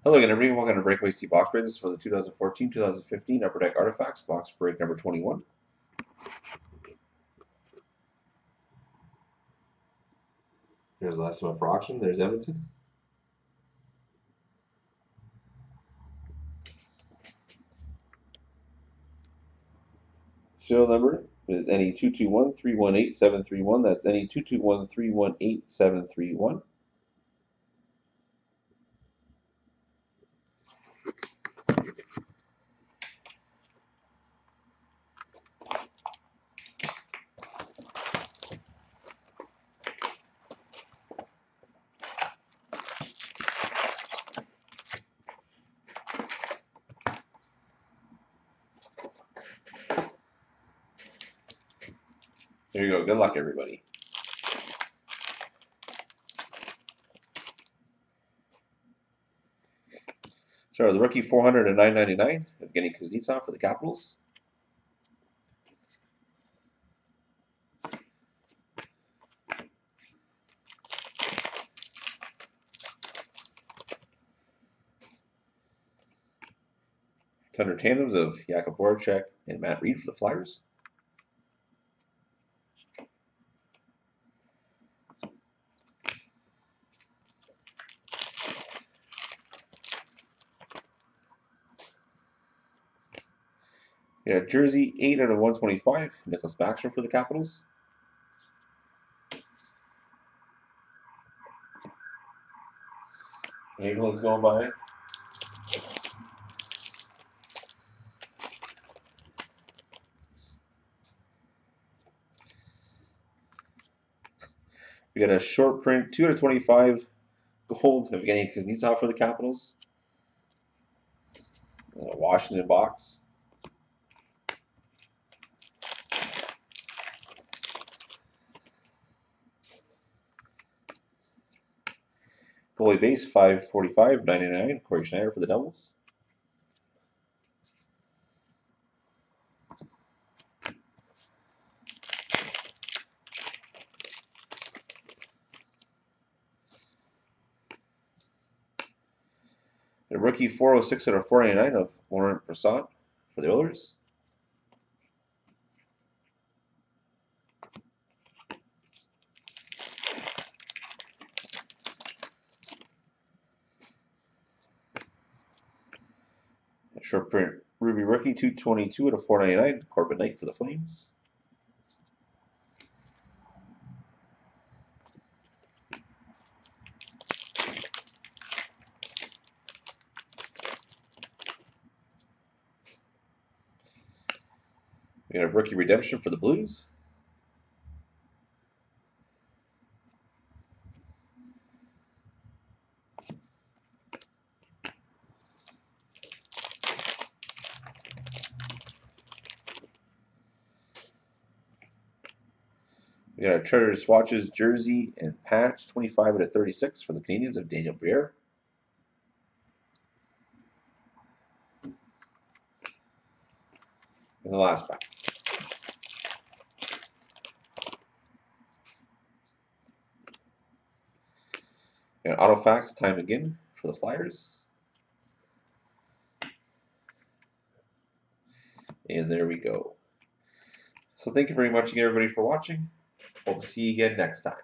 Hello again, everybody. Welcome to Breakaway C box break. This is for the 2014-2015 Upper Deck Artifacts box break number 21. Here's the last one for auction. There's Edmonton. Serial number is NE221318-731. That's NE221318-731. There you go. Good luck, everybody. So the rookie 400 and 999. Evgeny Kuznetsov for the Capitals. Tender tandems of Jakub Voracek and Matt Reed for the Flyers. Yeah, jersey 8 out of 125. Nicholas Backstrom for the Capitals. Angels going by. We got a short print 2 out of 25 gold of Evgeny Kuznetsov for the Capitals. A Washington box. Goalie base 545.99. Corey Schneider for the Devils. A rookie 406 out of 499 of Laurent Brossoit for the Oilers. A short print Ruby rookie 222 out of 499. Corbin Knight for the Flames. We got a rookie redemption for the Blues. We got a Treasure Swatches jersey and patch 25 out of 36 for the Canadiens of Daniel Briere. And the last pack. And Autofax time again for the Flyers. And there we go. So thank you very much again, everybody, for watching. Hope to see you again next time.